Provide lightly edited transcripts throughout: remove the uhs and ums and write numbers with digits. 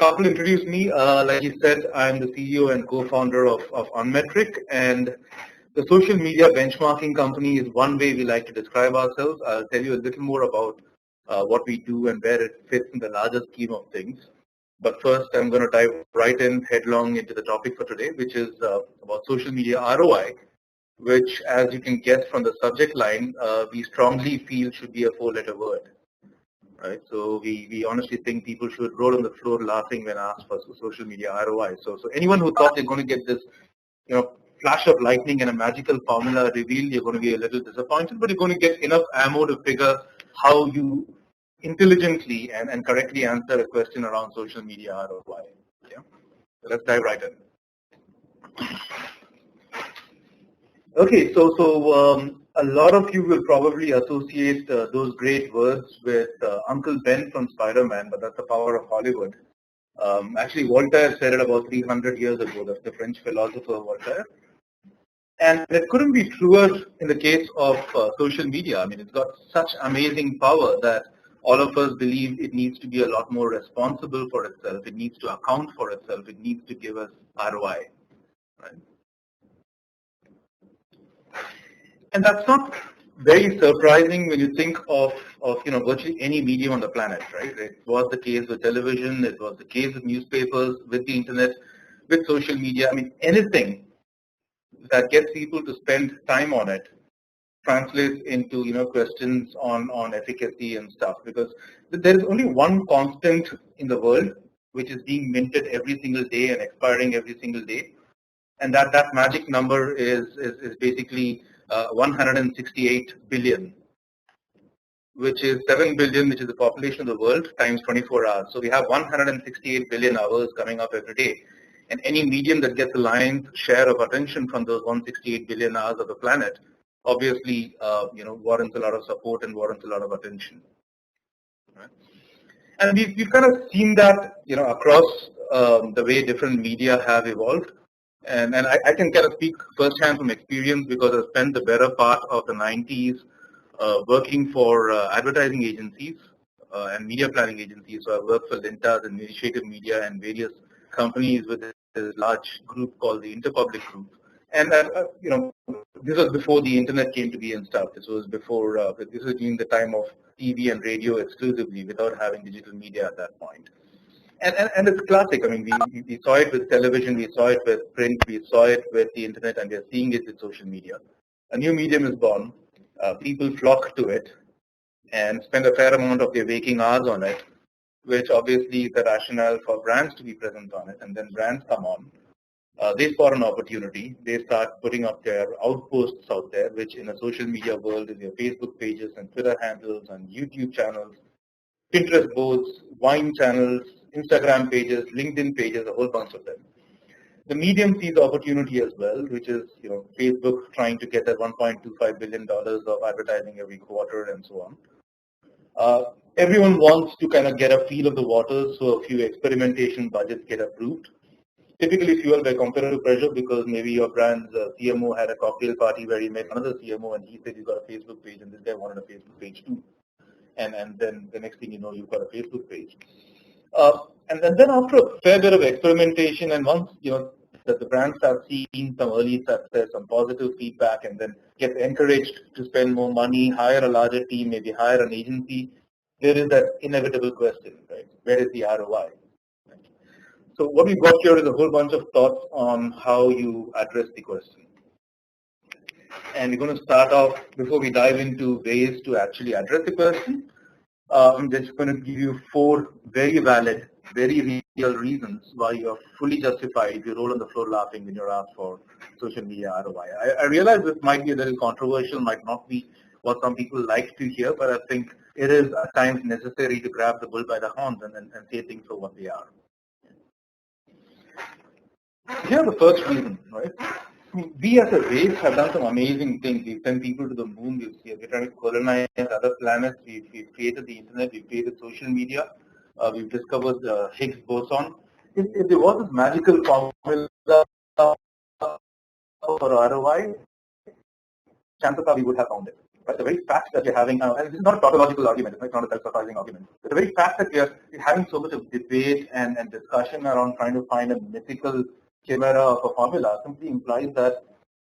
Rahul introduced me. Like he said, I'm the CEO and co-founder of Unmetric, and the social media benchmarking company is one way we like to describe ourselves. I'll tell you a little more about what we do and where it fits in the larger scheme of things. But first, I'm going to dive right in headlong into the topic for today, which is about social media ROI, which, as you can guess from the subject line, we strongly feel should be a four-letter word. Right, so we honestly think people should roll on the floor laughing when asked for social media ROI. So anyone who thought they're going to get this, flash of lightning and a magical formula revealed, you're going to be a little disappointed, but you're going to get enough ammo to figure how you intelligently and correctly answer a question around social media ROI. Yeah, so let's dive right in. Okay, so a lot of you will probably associate those great words with Uncle Ben from Spider-Man, but that's the power of Hollywood. Actually, Voltaire said it about 300 years ago. That's the French philosopher Voltaire. And it couldn't be truer in the case of social media. I mean, it's got such amazing power that all of us believe it needs to be a lot more responsible for itself. It needs to account for itself. It needs to give us ROI. Right? And that's not very surprising when you think of virtually any medium on the planet, right? It was the case with television, it was the case with newspapers, with the internet, with social media. I mean, anything that gets people to spend time on it translates into questions on efficacy and stuff, because there is only one constant in the world which is being minted every single day and expiring every single day, and that magic number is basically 168 billion, which is 7 billion, which is the population of the world, times 24 hours. So we have 168 billion hours coming up every day. And any medium that gets the lion's share of attention from those 168 billion hours of the planet, obviously, warrants a lot of support and warrants a lot of attention. Right? And we've kind of seen that, across the way different media have evolved. And I can kind of speak firsthand from experience because I spent the better part of the 90s working for advertising agencies and media planning agencies. So I worked for Lintas and Initiative Media and various companies with this large group called the Interpublic Group. And this was before the internet came to be and stuff. This was before, this was during the time of TV and radio exclusively without having digital media at that point. And it's classic. I mean, we saw it with television, we saw it with print, we saw it with the internet, and we're seeing it with social media. A new medium is born. People flock to it and spend a fair amount of their waking hours on it, which obviously is the rationale for brands to be present on it. And then brands come on. They spot an opportunity. They start putting up their outposts out there, which in a social media world is your Facebook pages and Twitter handles and YouTube channels, Pinterest boards, wine channels, Instagram pages, LinkedIn pages, a whole bunch of them. The medium sees opportunity as well, which is Facebook trying to get that $1.25 billion of advertising every quarter and so on. Everyone wants to kind of get a feel of the waters, so a few experimentation budgets get approved. Typically fueled by competitive pressure because maybe your brand's CMO had a cocktail party where he met another CMO and he said you got a Facebook page and this guy wanted a Facebook page too. And then the next thing you know, you've got a Facebook page. And then after a fair bit of experimentation, and once that the brand starts seeing some early success, some positive feedback, and then gets encouraged to spend more money, hire a larger team, maybe hire an agency, there is that inevitable question, right? Where is the ROI? Right? So what we've got here is a whole bunch of thoughts on how you address the question. And we're going to start off, before we dive into ways to actually address the question, I'm just going to give you 4 very valid, very real reasons why you're fully justified if you roll on the floor laughing when you're asked for social media ROI. I realize this might be a little controversial, might not be what some people like to hear, but I think it is at times necessary to grab the bull by the horns and say things for what they are. Here's the first reason, right? I mean, we as a race have done some amazing things. We've sent people to the moon. We're trying to colonize other planets. We've created the internet. We've created social media. We've discovered the Higgs boson. If there was this magical formula for ROI, chances are we would have found it, But the very fact that you're having, and this is not a tautological argument, it's not a self-sufficing argument, but the very fact that you're having so much of debate and discussion around trying to find a mythical chimera of a formula simply implies that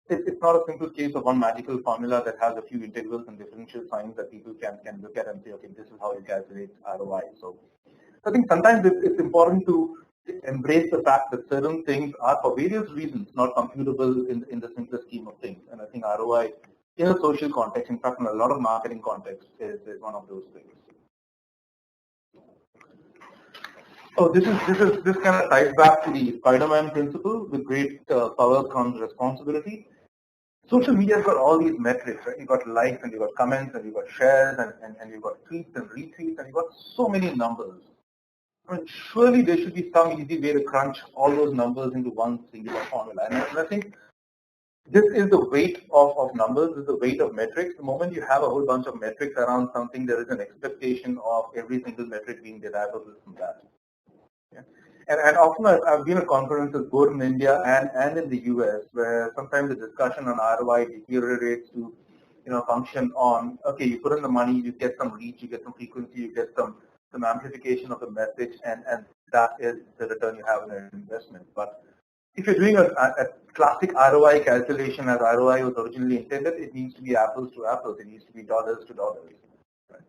it's not a simple case of one magical formula that has a few integrals and differential signs that people can look at and say, okay, this is how you calculate ROI. So I think sometimes it's important to embrace the fact that certain things are, for various reasons, not computable in the simplest scheme of things. And I think ROI, in a social context, in fact, in a lot of marketing contexts, is one of those things. Oh, this kind of ties back to the Spider-Man principle. With great power comes responsibility. Social media has got all these metrics, right? You've got likes and you've got comments and you've got shares and you've got tweets and retweets and you've got so many numbers. I mean, surely there should be some easy way to crunch all those numbers into one singular formula. And I think this is the weight of numbers, this is the weight of metrics. The moment you have a whole bunch of metrics around something, there is an expectation of every single metric being derivable from that. Yeah. And often I've been at conferences both in India and in the US where sometimes the discussion on ROI deteriorates to, function on, okay, you put in the money, you get some reach, you get some frequency, you get some amplification of the message, and that is the return you have on your investment. But if you're doing a classic ROI calculation as ROI was originally intended, it needs to be apples to apples. It needs to be dollars to dollars. Right?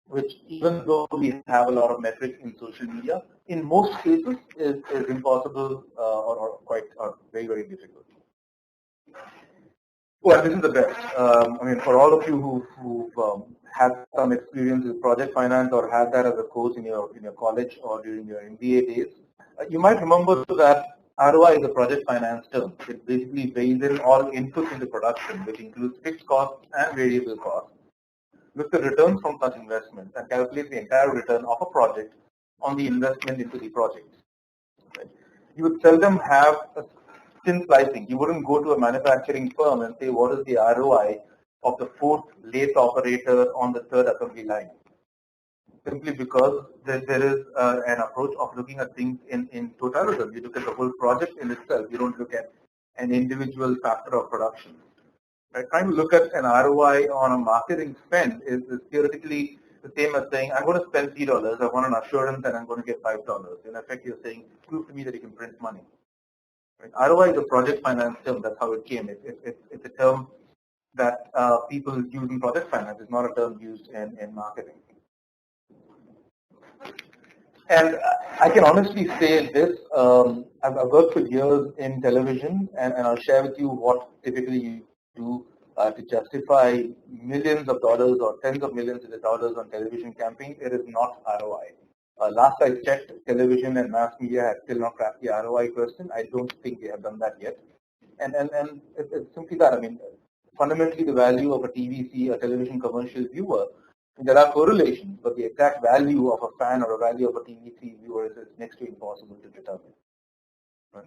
Which, even though we have a lot of metrics in social media, in most cases is impossible or very, very difficult. Well, this is the best. I mean, for all of you who've had some experience with project finance or had that as a course in your college or during your MBA days, you might remember that ROI is a project finance term. It basically weighs in all inputs into production, which includes fixed costs and variable costs, with the returns from such investments, and calculate the entire return of a project on the investment into the project. Right? You would seldom have a thin slicing. You wouldn't go to a manufacturing firm and say, what is the ROI of the fourth lathe operator on the third assembly line? Simply because there is an approach of looking at things in totality. You look at the whole project in itself. You don't look at an individual factor of production. Right? Trying to look at an ROI on a marketing spend is theoretically the same as saying, I'm going to spend $3, I want an assurance, and I'm going to get $5. In effect, you're saying, prove to me that you can print money. Right? ROI is a project finance term. That's how it came. It's a term that people use in project finance. It's not a term used in marketing. And I can honestly say this, I've worked for years in television, and I'll share with you what typically you do to justify millions of dollars or tens of millions of dollars on television campaigns. It is not ROI. Last I checked, television and mass media have still not cracked the ROI question. I don't think they have done that yet. And it's simply that. I mean, fundamentally the value of a TVC, a television commercial viewer, there are correlations, but the exact value of a fan or a value of a TVC viewer is next to impossible to determine. Right?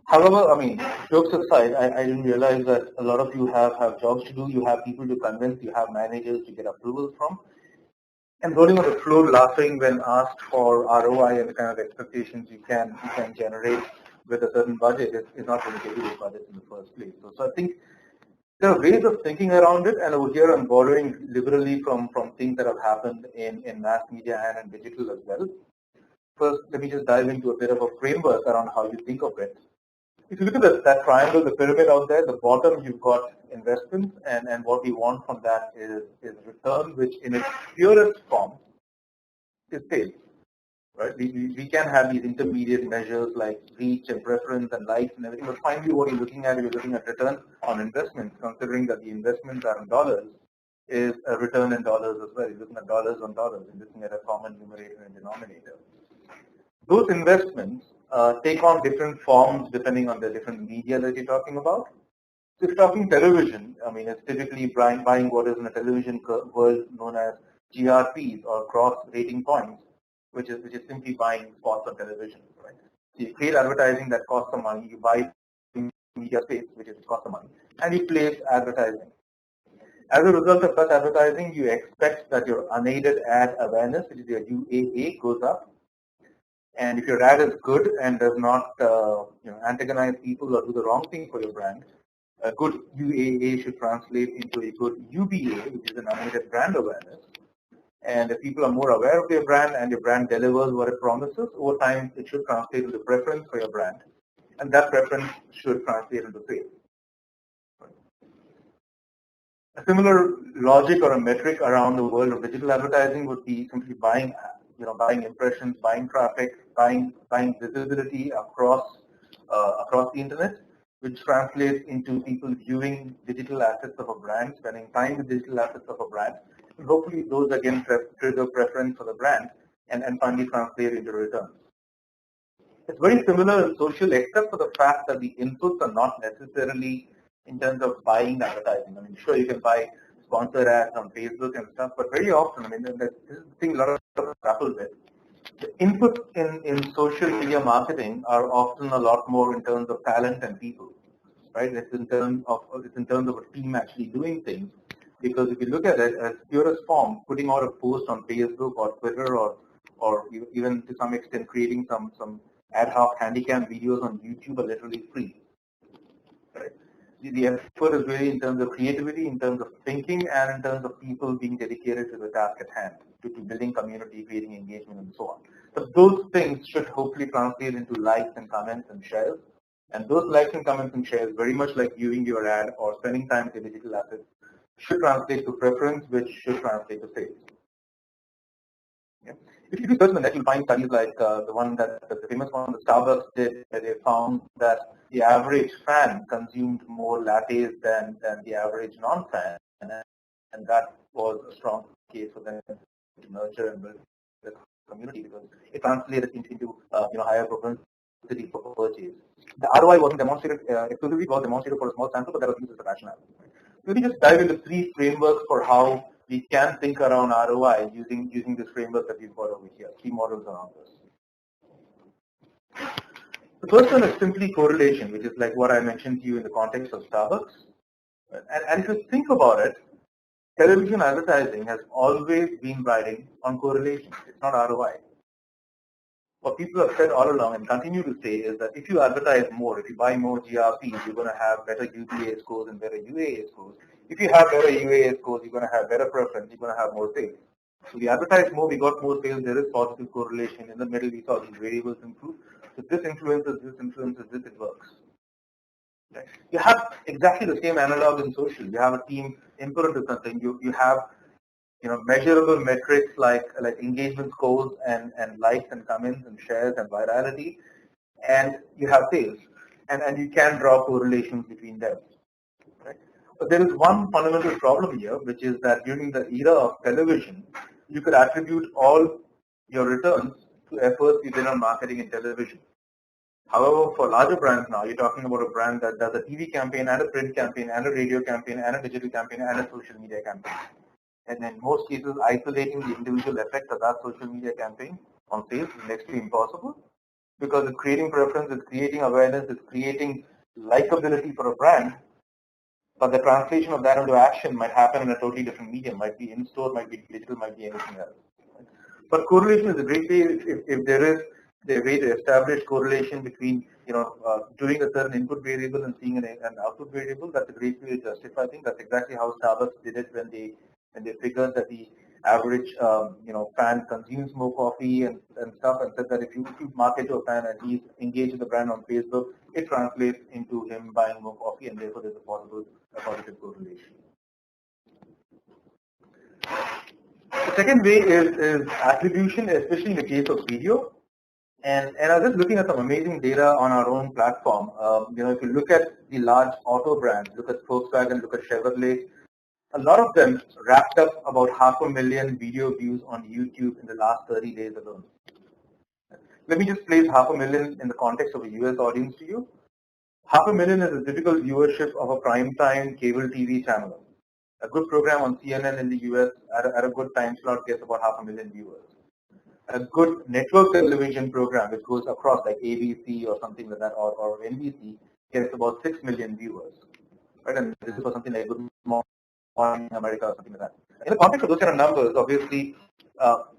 However, I mean, jokes aside, I didn't realize that a lot of you have jobs to do. You have people to convince. You have managers to get approvals from. And rolling on the floor laughing when asked for ROI and the kind of expectations you can generate with a certain budget is not going to get you the budget in the first place. So I think there are ways of thinking around it, and over here I'm borrowing liberally from things that have happened in mass media and in digital as well. First, let me just dive into a bit of a framework around how you think of it. If you look at that triangle, the pyramid out there, the bottom you've got investments, and what we want from that is return, which in its purest form is sales. Right? We can have these intermediate measures like reach and preference and likes and everything, but finally what you're looking at return on investments, considering that the investments are in dollars, is a return in dollars as well. You're looking at dollars on dollars, you're looking at a common numerator and denominator. Those investments take on different forms depending on the different media that you're talking about. So if you're talking television, I mean, it's typically buying what is in a television world known as GRPs or gross rating points, which is simply buying spots on television, right? So you create advertising that costs some money, you buy media space, which is cost some money, and you place advertising. As a result of such advertising, you expect that your unaided ad awareness, which is your UAA, goes up. And if your ad is good and does not antagonize people or do the wrong thing for your brand, a good UAA should translate into a good UBA, which is an unaided brand awareness. And if people are more aware of your brand and your brand delivers what it promises, over time it should translate into preference for your brand. And that preference should translate into sales. A similar logic or a metric around the world of digital advertising would be simply buying impressions, buying traffic, buying visibility across the internet, which translates into people viewing digital assets of a brand, spending time with digital assets of a brand, and hopefully those again trigger preference for the brand and finally translate into returns. It's very similar in social, except for the fact that the inputs are not necessarily in terms of buying advertising. I mean, sure, you can buy sponsored ads on Facebook and stuff, but very often, I mean, this is the thing a lot of people grapple with. The inputs in social media marketing are often a lot more in terms of talent and people, right? It's in terms of a team actually doing things. Because if you look at it as purest form, putting out a post on Facebook or Twitter or even to some extent creating some ad hoc handycam videos on YouTube are literally free. Right? The effort is really in terms of creativity, in terms of thinking, and in terms of people being dedicated to the task at hand, to building community, creating engagement, and so on. But those things should hopefully translate into likes and comments and shares. And those likes and comments and shares, very much like viewing your ad or spending time with your digital assets, should translate to preference, which should translate to sales. Yeah. If you do search on the net, you'll find studies like the famous one that Starbucks did, where they found that the average fan consumed more lattes than the average non-fan, and that was a strong case for them to nurture and build the community because it translated into higher propensity for purchase. The ROI wasn't demonstrated exclusively; it was demonstrated for a small sample, but that was used as a rationale. Let me just dive into 3 frameworks for how we can think around ROI using this framework that we've got over here, 3 models around this. The first one is simply correlation, which is like what I mentioned to you in the context of Starbucks. And if you think about it, television advertising has always been riding on correlation. It's not ROI. What people have said all along and continue to say is that if you advertise more, if you buy more GRPs, you're going to have better UBA scores and better UAA scores. If you have better UAA scores, you're going to have better preference, you're going to have more sales. So we advertise more, we got more sales, there is positive correlation. In the middle, we saw these variables improve. So this influences, it works. Right? You have exactly the same analog in social. You have a team input into something. You have measurable metrics like engagement scores and likes and comments and shares and virality, and you have sales, and you can draw correlations between them. Right? But there is one fundamental problem here, which is that during the era of television, you could attribute all your returns to efforts you did on marketing in television. However, for larger brands now, you're talking about a brand that does a TV campaign and a print campaign and a radio campaign and a digital campaign and a social media campaign. And in most cases, isolating the individual effect of that social media campaign on sales is next to impossible because it's creating preference, it's creating awareness, it's creating likability for a brand. But the translation of that into action might happen in a totally different medium, might be in-store, might be digital, might be anything else. But correlation is a great way if there is a way to establish correlation between, doing a certain input variable and seeing an output variable. That's a great way to justify things. That's exactly how Starbucks did it when they figured that the average, fan consumes more coffee and stuff, and said that if you market to a fan and he's engaged with the brand on Facebook, it translates into him buying more coffee, and therefore there's a positive correlation. The second way is attribution, especially in the case of video. And I was just looking at some amazing data on our own platform. If you look at the large auto brands, look at Volkswagen, look at Chevrolet, a lot of them racked up about 500,000 video views on YouTube in the last 30 days alone. Let me just place 500,000 in the context of a US audience to you. 500,000 is a typical viewership of a primetime cable TV channel. A good program on CNN in the US at a good time slot gets about 500,000 viewers. A good network television program which goes across like ABC or something like that or NBC gets about 6 million viewers. Right? And this is for something like Good Morning America or something like that. In the context of those kind of numbers, obviously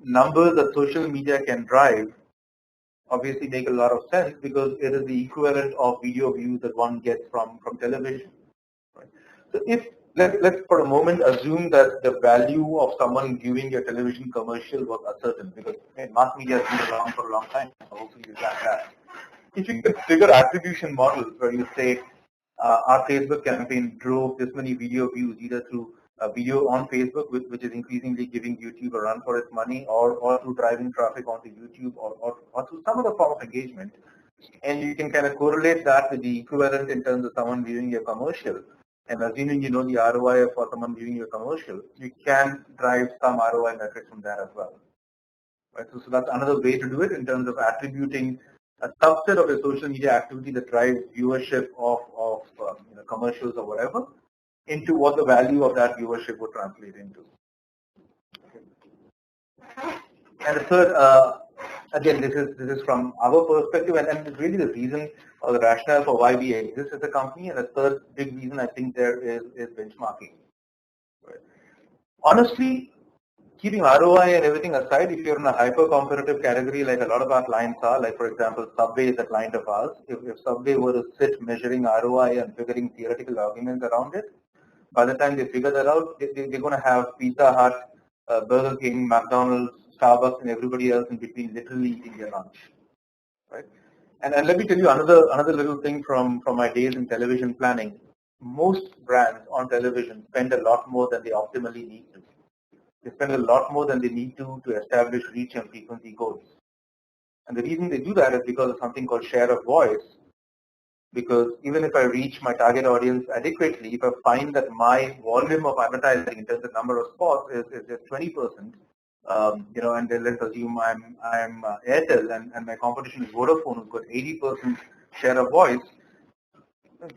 numbers that social media can drive obviously make a lot of sense because it is the equivalent of video views that one gets from television. Right? So if let's for a moment assume that the value of someone viewing your television commercial was uncertain because mass media has been around for a long time. So hopefully you track that. If you could figure attribution models where you say our Facebook campaign drove this many video views either through a video on Facebook, which is increasingly giving YouTube a run for its money, or through driving traffic onto YouTube, or through some other form of engagement, and you can kind of correlate that with the equivalent in terms of someone viewing your commercial. And assuming you know the ROI for someone viewing your commercial, you can drive some ROI metrics from that as well. Right? So that's another way to do it in terms of attributing a subset of a social media activity that drives viewership of commercials or whatever into what the value of that viewership would translate into. Okay. And the third, again, this is from our perspective, and it's really the reason or the rationale for why we exist as a company. And the third big reason I think there is benchmarking. Right. Honestly, keeping ROI and everything aside, if you're in a hyper-competitive category like a lot of our clients are, like for example, Subway is a client of ours. If Subway were to sit measuring ROI and figuring theoretical arguments around it, by the time they figure that out, they're going to have Pizza Hut, Burger King, McDonald's, Starbucks, and everybody else in between literally eating their lunch. Right? And let me tell you another little thing from my days in television planning. Most brands on television spend a lot more than they optimally need to. They spend a lot more than they need to establish reach and frequency goals. And the reason they do that is because of something called share of voice. Because even if I reach my target audience adequately, if I find that my volume of advertising in terms of number of spots is just 20%, and then let's assume I'm Airtel and my competition is Vodafone, who's got 80% share of voice.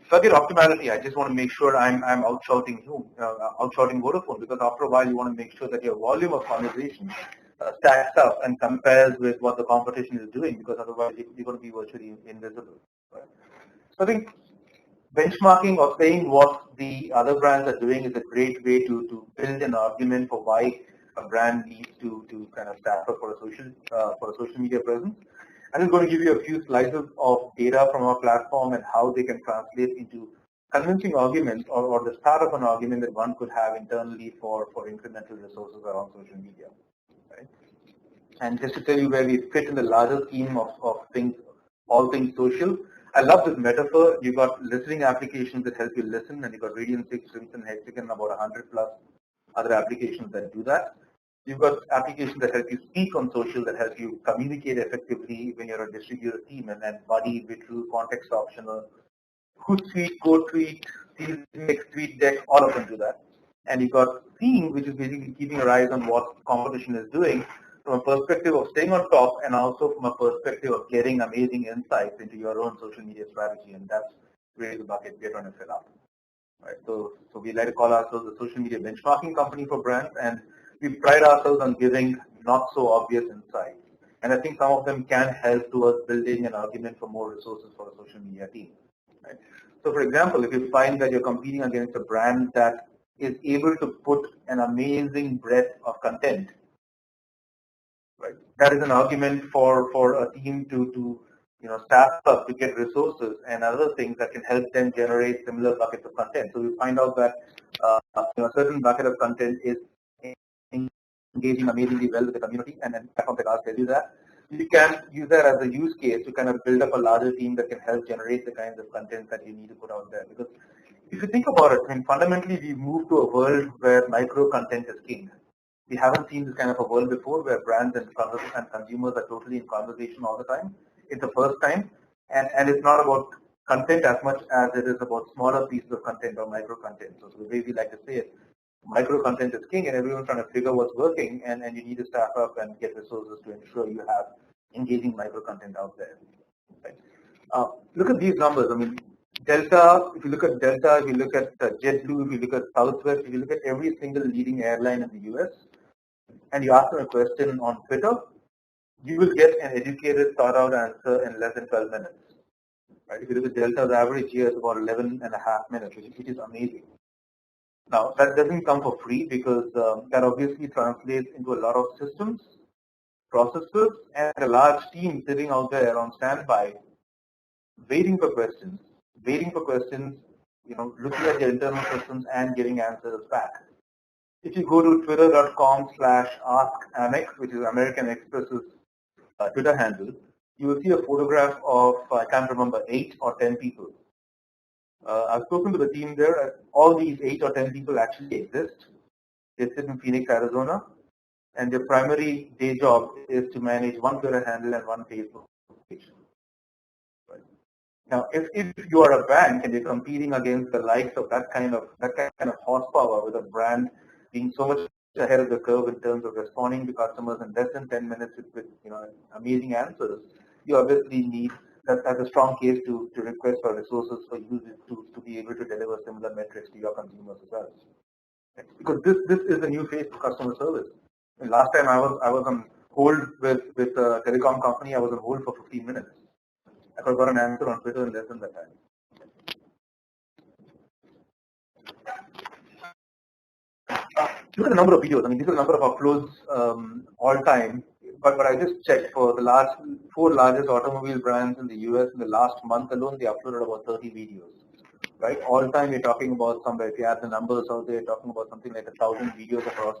Forget optimality. I just want to make sure I'm outshouting Vodafone, because after a while you want to make sure that your volume of conversation stacks up and compares with what the competition is doing, because otherwise you're going to be virtually invisible. Right? So I think benchmarking or saying what the other brands are doing is a great way to build an argument for why a brand needs to kind of staff up for a social media presence. I'm just going to give you a few slices of data from our platform and how they can translate into convincing arguments or the start of an argument that one could have internally for incremental resources around social media. Right? And just to tell you where we fit in the larger scheme of things, all things social, I love this metaphor. You've got listening applications that help you listen, and you've got Radiant 6, Crimson, Hexagon, about 100 plus other applications that do that. You've got applications that help you speak on social, that help you communicate effectively when you're a distributor team, and then Buddy, Bitru, Context Optional, Hootsuite, GoTweet, Next Tweet Deck, all of them do that. And you've got Seeing, which is basically keeping your eyes on what competition is doing from a perspective of staying on top, and also from a perspective of getting amazing insights into your own social media strategy. And that's really the bucket we're trying to fill up. Right? So we like to call ourselves a social media benchmarking company for brands, and we pride ourselves on giving not so obvious insights. And I think some of them can help towards building an argument for more resources for a social media team. Right? So for example, if you find that you're competing against a brand that is able to put an amazing breadth of content, right, that is an argument for a team to staff up to get resources and other things that can help them generate similar buckets of content. So we find out that a certain bucket of content is engaging amazingly well with the community, and then platforms like ours tell you that. You can use that as a use case to kind of build up a larger team that can help generate the kinds of content that you need to put out there. Because if you think about it, I mean, fundamentally we've moved to a world where micro content is king. We haven't seen this kind of a world before where brands and consumers are totally in conversation all the time. It's the first time, and it's not about content as much as it is about smaller pieces of content or micro content. So the way we like to say it, micro content is king, and everyone's trying to figure what's working, and you need to staff up and get resources to ensure you have engaging micro content out there. Right? Look at these numbers. I mean, Delta, if you look at Delta, if you look at JetBlue, if you look at Southwest, if you look at every single leading airline in the US, and you ask them a question on Twitter, you will get an educated, thought-out answer in less than 12 minutes. Right? If you look at Delta's average here, it's about 11 and a half minutes, which is amazing. Now, that doesn't come for free, because that obviously translates into a lot of systems processes and a large team sitting out there on standby, waiting for questions, looking at your internal systems and getting answers back. If you go to twitter.com/askamex, which is American Express's Twitter handle, you will see a photograph of, I can't remember, 8 or 10 people. I've spoken to the team there. All these 8 or 10 people actually exist. They sit in Phoenix, Arizona, and their primary day job is to manage one Twitter handle and one Facebook page. Right. Now, if you are a bank and you're competing against the likes of that kind of horsepower with a brand being so much ahead of the curve in terms of responding to customers in less than 10 minutes with amazing answers, you obviously need that as a strong case to request for resources for you to be able to deliver similar metrics to your consumers as well. Because this is a new phase of customer service. And last time I was on hold with a telecom company, I was on hold for 15 minutes. I could have got an answer on Twitter in less than that time. Look at the number of videos. I mean, these are the number of uploads all time. But I just checked for the last 4 largest automobile brands in the US in the last month alone, they uploaded about 30 videos. Right? All time we're talking about somewhere, if you add the numbers out there, talking about something like 1,000 videos across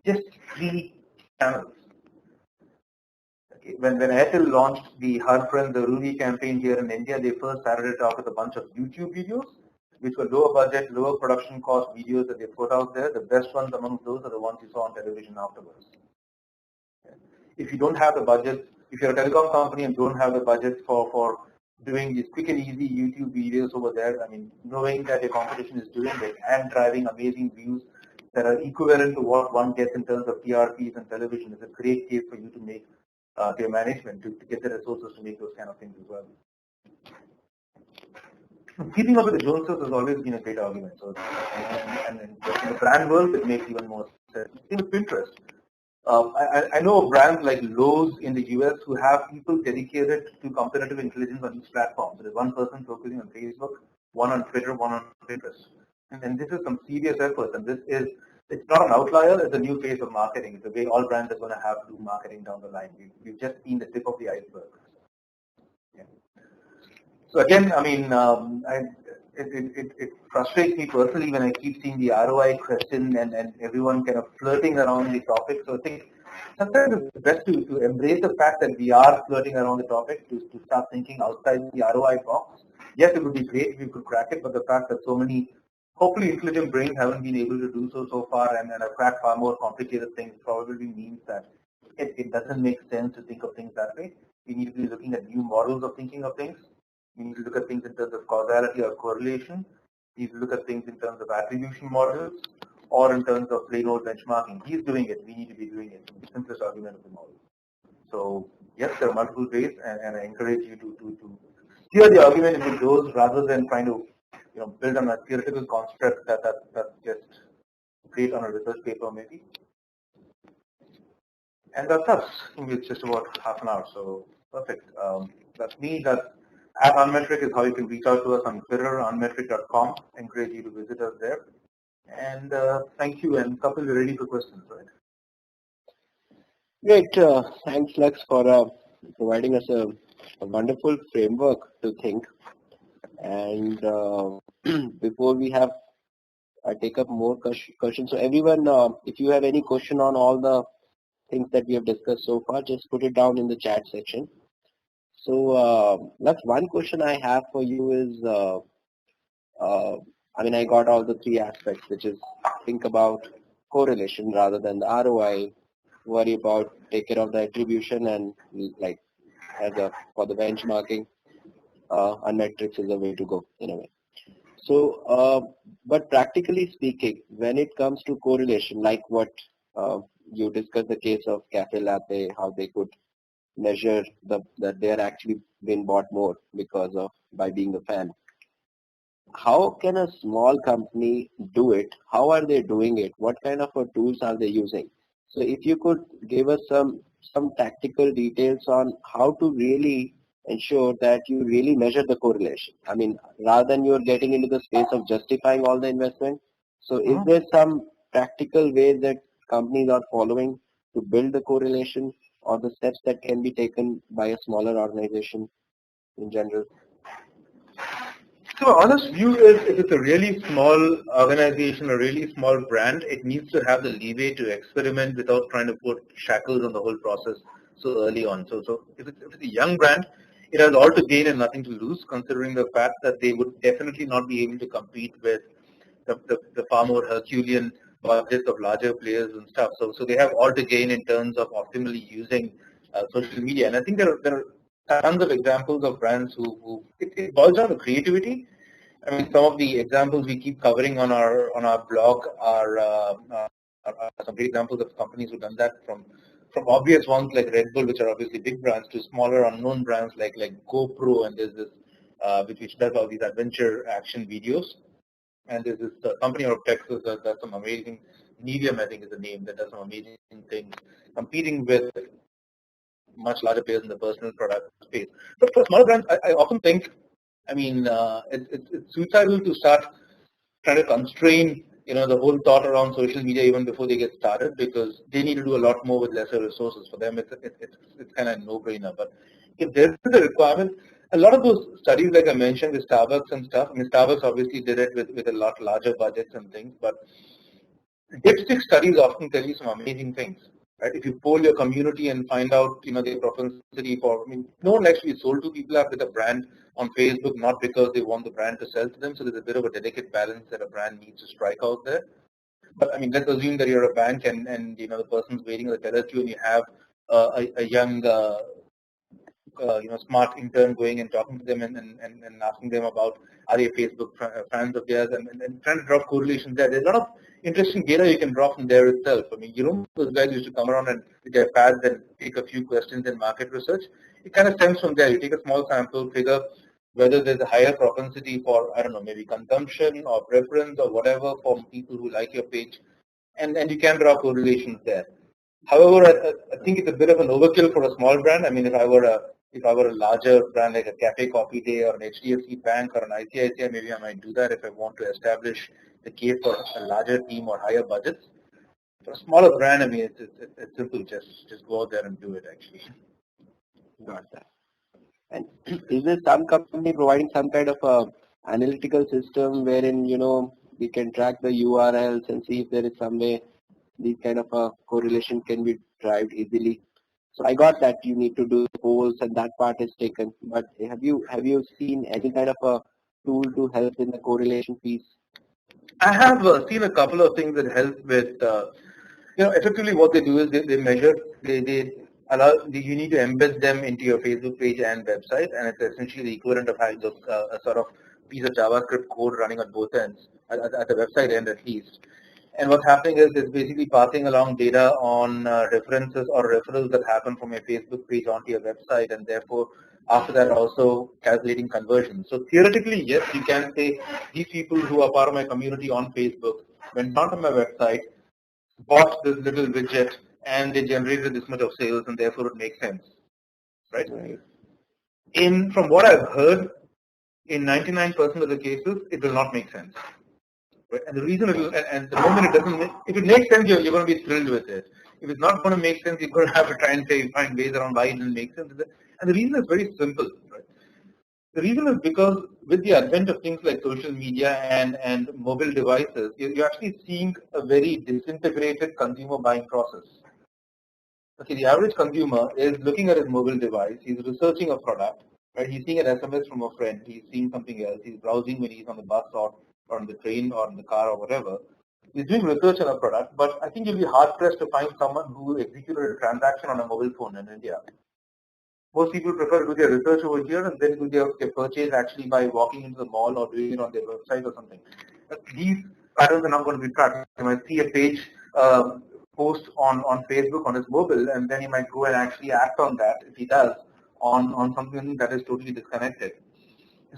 just 3 channels. Okay. When Airtel launched the Har Friend Zaruri campaign here in India, they first started it off with a bunch of YouTube videos, which were lower budget, lower production cost videos that they put out there. The best ones among those are the ones you saw on television afterwards. Okay. If you don't have the budget, if you're a telecom company and don't have the budget for doing these quick and easy YouTube videos over there, I mean, knowing that your competition is doing it and driving amazing views that are equivalent to what one gets in terms of TRPs and television is a great case for you to make to your management to get the resources to make those kind of things as well. Keeping up with the Joneses has always been a great argument. So, and in the brand world, it makes even more sense. Same with Pinterest. I know of brands like Lowe's in the US who have people dedicated to competitive intelligence on each platform. So there's one person focusing on Facebook, one on Twitter, one on Pinterest. And this is some serious effort. And it's not an outlier, it's a new phase of marketing. It's the way all brands are going to have to do marketing down the line. We've just seen the tip of the iceberg. Yeah. So again, I mean, it frustrates me personally when I keep seeing the ROI question and everyone kind of flirting around the topic. So I think sometimes it's best to embrace the fact that we are flirting around the topic, to start thinking outside the ROI box. Yes, it would be great if we could crack it, but the fact that so many hopefully intelligent brains haven't been able to do so far and have cracked far more complicated things probably means that it doesn't make sense to think of things that way. We need to be looking at new models of thinking of things. We need to look at things in terms of causality or correlation. We need to look at things in terms of attribution models or in terms of plain old benchmarking. He's doing it. We need to be doing it. It's the simplest argument of them all. So yes, there are multiple ways, and I encourage you to steer the argument into those rather than trying to build on a theoretical construct that's just great on a research paper maybe. And that's us. I think it's just about half an hour, so perfect. That's me. That's at Unmetric is how you can reach out to us on Twitter, unmetric.com. Encourage you to visit us there. And thank you. And Kapil, we're ready for questions, right? Great. Thanks, Lex, for providing us a wonderful framework to think. And before I take up more questions. So everyone, if you have any question on all the things that we have discussed so far, just put it down in the chat section. So that's one question I have for you is, I mean, I got all the 3 aspects, which is think about correlation rather than the ROI, worry about, take care of the attribution, and like for the benchmarking, Unmetrics is a way to go in a way. So, but practically speaking, when it comes to correlation, like what you discussed the case of Cafe Latte, how they could measure that they are actually been bought more because of by being a fan. How can a small company do it? How are they doing it? What kind of tools are they using? So if you could give us some tactical details on how to really ensure that you really measure the correlation. I mean, rather than you're getting into the space of justifying all the investment. So is there some practical ways that companies are following to build the correlation or the steps that can be taken by a smaller organization in general? So my honest view is if it's a really small organization, a really small brand, it needs to have the leeway to experiment without trying to put shackles on the whole process so early on. So if it's a young brand, it has all to gain and nothing to lose, considering the fact that they would definitely not be able to compete with the far more Herculean budgets of larger players and stuff. So they have all to gain in terms of optimally using social media. And I think there are tons of examples of brands who it boils down to creativity. I mean, some of the examples we keep covering on our blog are some great examples of companies who've done that from obvious ones like Red Bull, which are obviously big brands, to smaller unknown brands like GoPro, and there's this which does all these adventure action videos. And there's this company out of Texas that does some amazing, Medium I think is the name, that does some amazing things, competing with much larger players in the personal product space. But for smaller brands, I often think, I mean, it's suicidal to start trying to constrain, the whole thought around social media even before they get started, because they need to do a lot more with lesser resources. For them, it's kind of no-brainer. But if there is a requirement, a lot of those studies, like I mentioned, with Starbucks and stuff. I mean, Starbucks obviously did it with a lot larger budgets and things, but dipstick studies often tell you some amazing things. Right? If you poll your community and find out, their propensity for, I mean, no one likes to be sold to. People are with a brand on Facebook, not because they want the brand to sell to them. So there's a bit of a delicate balance that a brand needs to strike out there. But I mean, let's assume that you're a bank and the person's waiting at the teller queue and you have a young, smart intern going and talking to them and asking them about are they Facebook fans of theirs and trying to draw correlations there. There's a lot of interesting data you can draw from there itself. I mean, those guys used to come around and with their pads and take a few questions in market research. It kind of stems from there. You take a small sample, figure whether there's a higher propensity for, I don't know, maybe consumption or preference or whatever for people who like your page, and you can draw correlations there. However, I think it's a bit of an overkill for a small brand. I mean, if I were a larger brand like a Cafe Coffee Day or an HDFC Bank or an ICICI, maybe I might do that if I want to establish the case for a larger team or higher budgets. For a smaller brand, I mean, it's simple. Just go out there and do it, actually. Got that. And is there some company providing some kind of a analytical system wherein, we can track the URLs and see if there is some way these kind of a correlation can be derived easily? So I got that you need to do polls and that part is taken. But have you seen any kind of a tool to help in the correlation piece? I have seen a couple of things that help with, effectively what they do is they measure, they allow, you need to embed them into your Facebook page and website, and it's essentially the equivalent of having a sort of piece of JavaScript code running on both ends, at the website end at least. And what's happening is it's basically passing along data on references or referrals that happen from your Facebook page onto your website, and therefore after that also calculating conversions. So theoretically, yes, you can say these people who are part of my community on Facebook went onto my website, bought this little widget, and they generated this much of sales, and therefore it makes sense, right? From what I've heard, in 99% of the cases, it will not make sense. Right? And the reason and the moment it doesn't make, if it makes sense, you're going to be thrilled with it. If it's not going to make sense, you're going to have to try and find ways around why it doesn't make sense. And the reason is very simple. Right? The reason is because with the advent of things like social media and mobile devices, you're actually seeing a very disintegrated consumer buying process. Okay, the average consumer is looking at his mobile device, he's researching a product, right? He's seeing an SMS from a friend, he's seeing something else, he's browsing when he's on the bus or on the train or in the car or whatever. He's doing research on a product, but I think you'll be hard pressed to find someone who executed a transaction on a mobile phone in India. Most people prefer to do their research over here and then do their purchase actually by walking into the mall or doing it on their website or something. These patterns are not going to be tracked. You might see a page post on Facebook on his mobile, and then he might go and actually act on that, if he does, on something that is totally disconnected.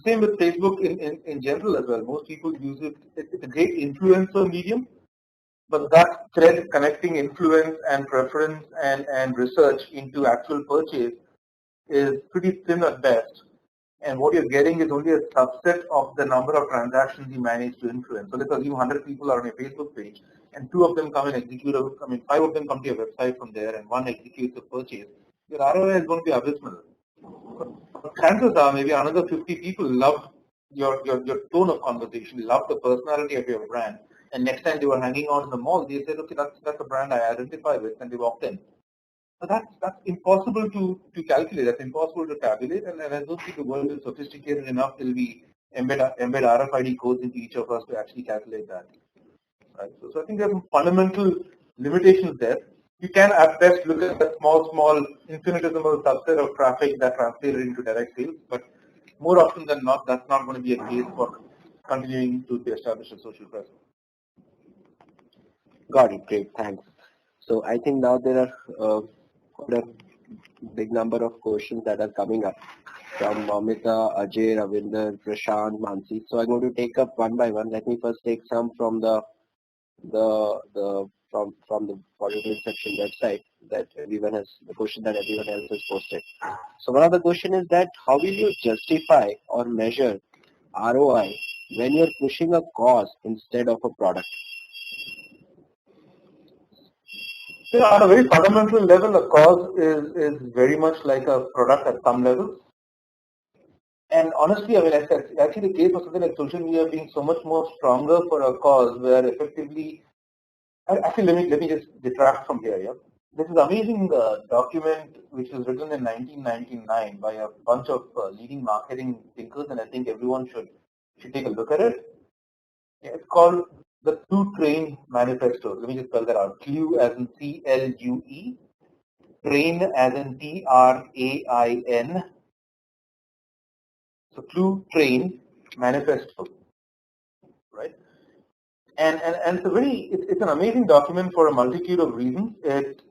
Same with Facebook in general as well. Most people use it. It's a great influencer medium, but that thread connecting influence and preference and research into actual purchase is pretty thin at best. and what you're getting is only a subset of the number of transactions you manage to influence. So let's assume 100 people are on your Facebook page, and 2 of them come and execute, 5 of them come to your website from there, and 1 executes a purchase. Your ROI is going to be abysmal. But chances are maybe another 50 people love your tone of conversation, love the personality of your brand, and next time they were hanging out in the mall, they said, okay, that's a brand I identify with, and they walked in. So that's impossible to calculate. That's impossible to tabulate, and I don't think the world is sophisticated enough till we embed RFID codes into each of us to actually calculate that. Right? So I think there are some fundamental limitations there. You can at best look at a small infinitesimal subset of traffic that translated into direct sales, but more often than not, that's not going to be a case for continuing to establish a social presence. Got it. Great. Thanks. So I think now there are quite a big number of questions that are coming up from Mamita, Ajay, Ravinder, Prashant, Mansi. So I'm going to take up one by one. Let me first take some from the from the positive section website that everyone has, the question that everyone else has posted. So one of the question is that how will you justify or measure ROI when you're pushing a cause instead of a product? On a very fundamental level, a cause is very much like a product at some levels. And honestly, it's actually the case of something like social media being so much more stronger for a cause where effectively, actually let me just detract from here. Yeah? This is amazing document which was written in 1999 by a bunch of leading marketing thinkers, and I think everyone should take a look at it. Yeah, it's called the Clue Train Manifesto. Let me just spell that out. Clue as in CLUE, Train as in TRAIN. So Clue Train Manifesto, right? And it's an amazing document for a multitude of reasons. It's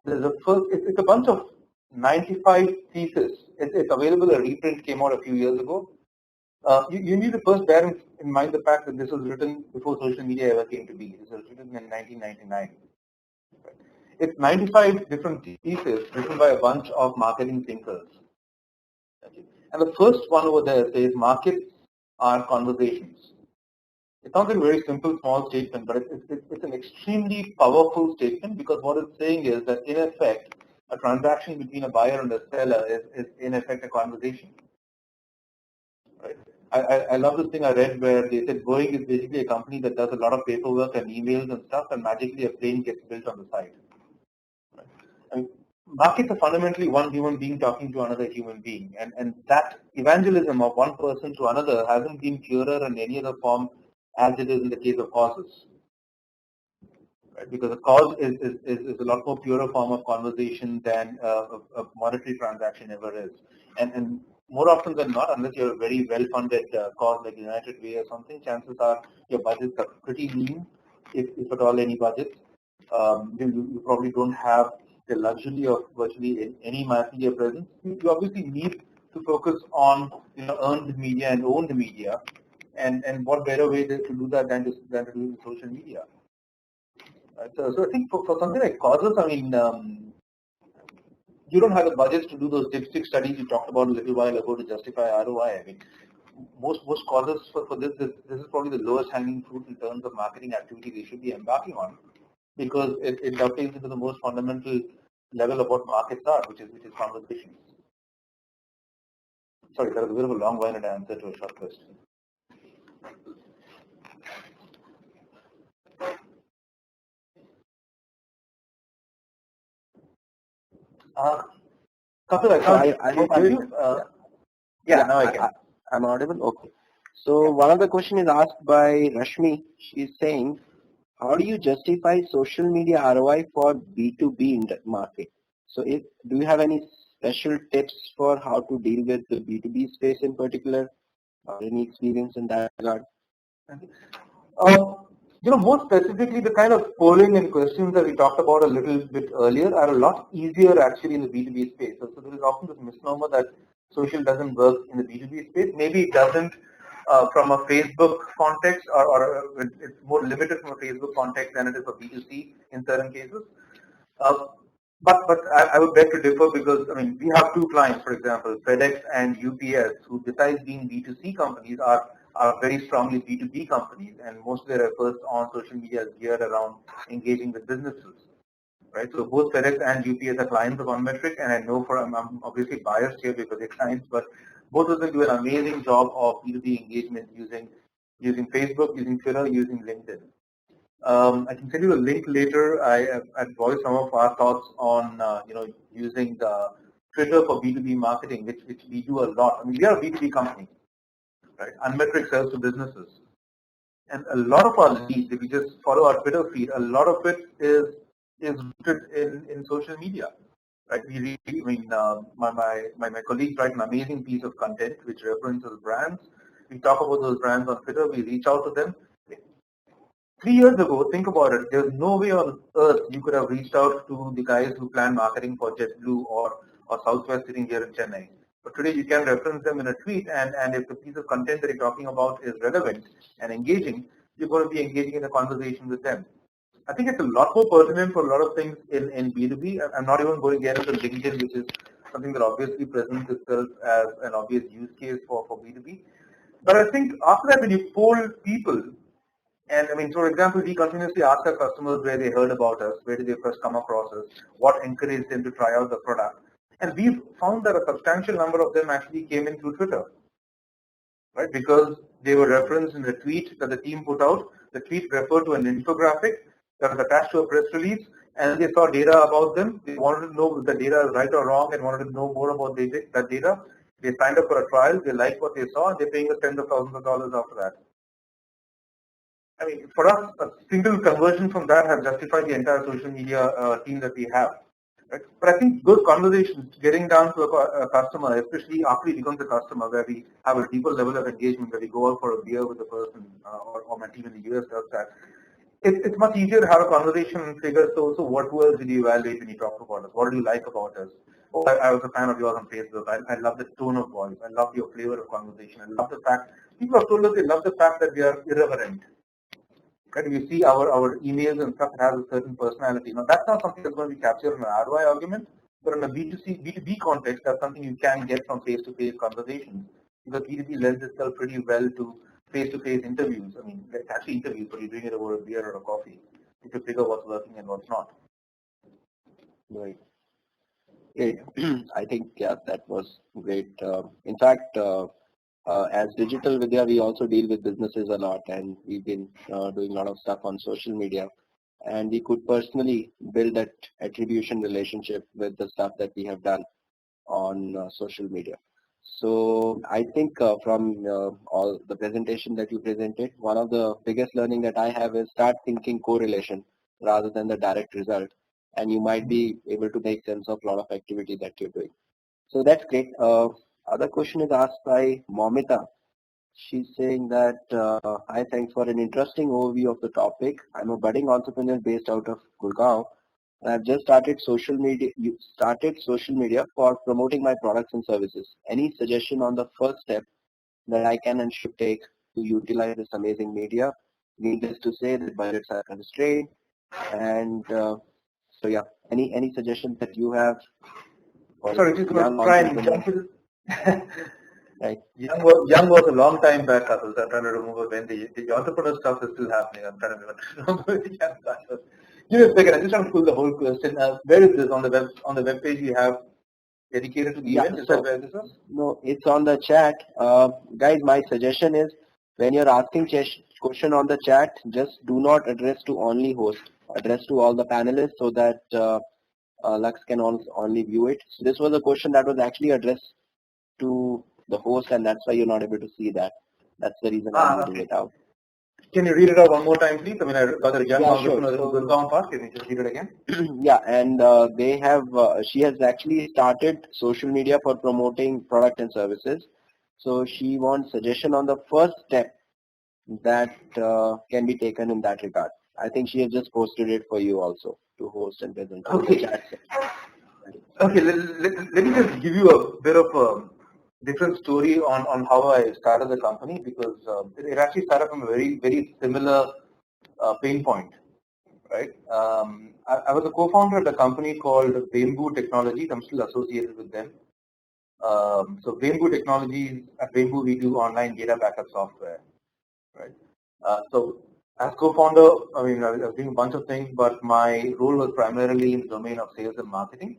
a bunch of 95 theses. It's available. A reprint came out a few years ago. You need to first bear in mind the fact that this was written before social media ever came to be. This was written in 1999. It's 95 different theses written by a bunch of marketing thinkers. Okay. And the first one over there says markets are conversations. It sounds like a very simple, small statement, but it's an extremely powerful statement because what it's saying is that in effect, a transaction between a buyer and a seller is in effect a conversation. Right? I love this thing I read where they said Boeing is basically a company that does a lot of paperwork and emails and stuff, and magically a plane gets built on the side. Right? And markets are fundamentally one human being talking to another human being, and that evangelism of one person to another hasn't been clearer in any other form as it is in the case of causes. Right? Because a cause is a lot more purer form of conversation than a monetary transaction ever is. And more often than not, unless you're a very well-funded cause like United Way or something, chances are your budgets are pretty lean, if at all any budgets. You probably don't have the luxury of virtually any mass media presence. You obviously need to focus on earned media and owned media, and what better way to do that than to do it with social media. So I think for something like causes, you don't have the budgets to do those dipstick studies you talked about a little while ago to justify ROI. I mean, most causes for this is probably the lowest hanging fruit in terms of marketing activity they should be embarking on, because it dovetails into the most fundamental level of what markets are, which is conversations. Sorry, that was a bit of a long-winded answer to a short question. Kapil, now I can. I'm audible? Okay. So one of the question is asked by Rashmi. She's saying, how do you justify social media ROI for B2B market? So do you have any special tips for how to deal with the B2B space in particular, or any experience in that regard? More specifically, the kind of polling and questions that we talked about a little bit earlier are a lot easier actually in the B2B space. So there is often this misnomer that social doesn't work in the B2B space. Maybe it doesn't from a Facebook context, or it's more limited from a Facebook context than it is for B2C in certain cases. But I would beg to differ because, I mean, we have two clients, for example, FedEx and UPS, who besides being B2C companies are very strongly B2B companies, and most of their efforts on social media is geared around engaging with businesses, right? So both FedEx and UPS are clients of OnMetric, and I know I'm obviously biased here because they're clients, but both of them do an amazing job of B2B engagement using Facebook, using Twitter, using LinkedIn. I can send you a link later. I voiced some of our thoughts on using Twitter for B2B marketing, which we do a lot. I mean, we are a B2B company, right? Unmetric sells to businesses, and a lot of our leads, if you just follow our Twitter feed, a lot of it is rooted in social media, right? We really, I mean, my colleagues write an amazing piece of content which references brands. We talk about those brands on Twitter. We reach out to them. 3 years ago, think about it, there's no way on earth you could have reached out to the guys who plan marketing for JetBlue or Southwest sitting here in Chennai. But today you can reference them in a tweet, and if the piece of content that you're talking about is relevant and engaging, you're going to be engaging in a conversation with them. I think it's a lot more pertinent for a lot of things in B2B. I'm not even going to get into LinkedIn, which is something that obviously presents itself as an obvious use case for B2B. But I think after that, when you poll people, and I mean, for example, we continuously ask our customers where they heard about us, where did they first come across us, what encouraged them to try out the product. And we've found that a substantial number of them actually came in through Twitter, right? Because they were referenced in the tweet that the team put out. The tweet referred to an infographic that was attached to a press release, and they saw data about them. They wanted to know if the data is right or wrong and wanted to know more about that data. They signed up for a trial. They liked what they saw, and they're paying us tens of thousands of dollars after that. I mean, for us, a single conversion from that has justified the entire social media team that we have. Right? But I think those conversations, getting down to a customer, especially after he becomes a customer, where we have a deeper level of engagement, where we go out for a beer with the person, or my team in the US does that, it's much easier to have a conversation and figure, so what words did you evaluate when you talk about us? What do you like about us? Oh, I was a fan of yours on Facebook. I love the tone of voice. I love your flavor of conversation. I love the fact, people have told us they love the fact that we are irreverent. Right? We see our emails and stuff that has a certain personality. Now, that's not something that's going to be captured in an ROI argument, but in a B2C, B2B context, that's something you can get from face-to-face conversations, because B2B lends itself pretty well to face-to-face interviews. I mean, it's actually interviews, but you're doing it over a beer or a coffee. You can figure what's working and what's not. Right. I think, yeah, that was great. In fact, as Digital Vidya, we also deal with businesses a lot, and we've been doing a lot of stuff on social media. And we could personally build that attribution relationship with the stuff that we have done on social media. So I think from all the presentation that you presented, one of the biggest learning that I have is start thinking correlation rather than the direct result. And you might be able to make sense of a lot of activity that you're doing. So that's great. Other question is asked by Momita. She's saying that, hi, thanks for an interesting overview of the topic. I'm a budding entrepreneur based out of Gurgaon. I've just started social media for promoting my products and services. Any suggestion on the first step that I can and should take to utilize this amazing media? Needless to say, the budgets are constrained. And so yeah, any suggestions that you have? Sorry, just try and jump to Right. Young was a long time back, Kapil. I'm trying to remember when the entrepreneur stuff is still happening. I'm trying to remember the young guy. Give me a second. I just want to pull the whole question. Where is this on the web page you have dedicated to the event? Is that where this is? No, it's on the chat. Guys, my suggestion is when you're asking question on the chat, just do not address to only host. Address to all the panelists so that Lux can only view it. So this was a question that was actually addressed to the host, and that's why you're not able to see that. That's the reason I'm reading it out. Can you read it out one more time, please? I mean, I got a young entrepreneur in Gurgaon part. Can you just read it again? Yeah, and they have. She has actually started social media for promoting product and services. So she wants suggestion on the first step that can be taken in that regard. I think she has just posted it for you also to host and present. Okay. Okay. Let me just give you a bit of a different story on how I started the company, because it actually started from a very similar pain point. right? I was a co-founder at a company called Bamboo Technologies. I'm still associated with them. So Bamboo Technologies, at Bamboo we do online data backup software, right? So as co-founder, I mean, I was doing a bunch of things, but my role was primarily in the domain of sales and marketing.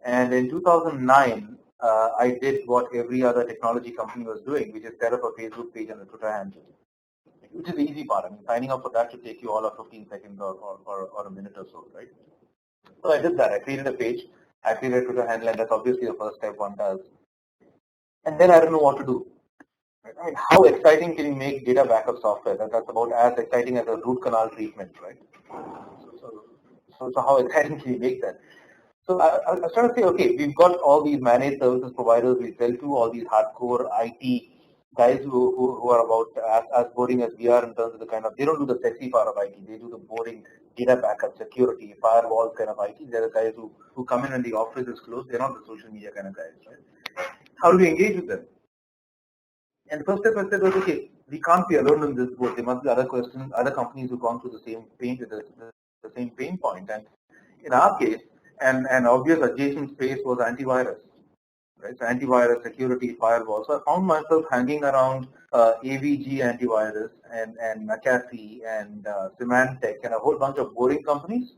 And in 2009, I did what every other technology company was doing, which is set up a Facebook page and a Twitter handle, which is the easy part. I mean, signing up for that should take you all of 15 seconds or a minute or so, right? So I did that. I created a page, I created a Twitter handle, and that's obviously the first step one does. And then I don't know what to do. I mean, how exciting can you make data backup software? That's about as exciting as a root canal treatment, right? So how exciting can you make that? So I was trying to say, okay, we've got all these managed services providers we sell to, all these hardcore IT guys who are about as boring as we are in terms of the kind of, they don't do the sexy part of IT, they do the boring data backup, security, firewalls kind of IT. They're the guys who come in when the office is closed, they're not the social media kind of guys, right? How do we engage with them? And the first step I said was, okay, we can't be alone in this boat. There must be other questions, other companies who've gone through the same pain, the same pain point. And in our case, an obvious adjacent space was antivirus, right? So antivirus, security, firewall. So I found myself hanging around AVG antivirus and McAfee and Symantec and a whole bunch of boring companies,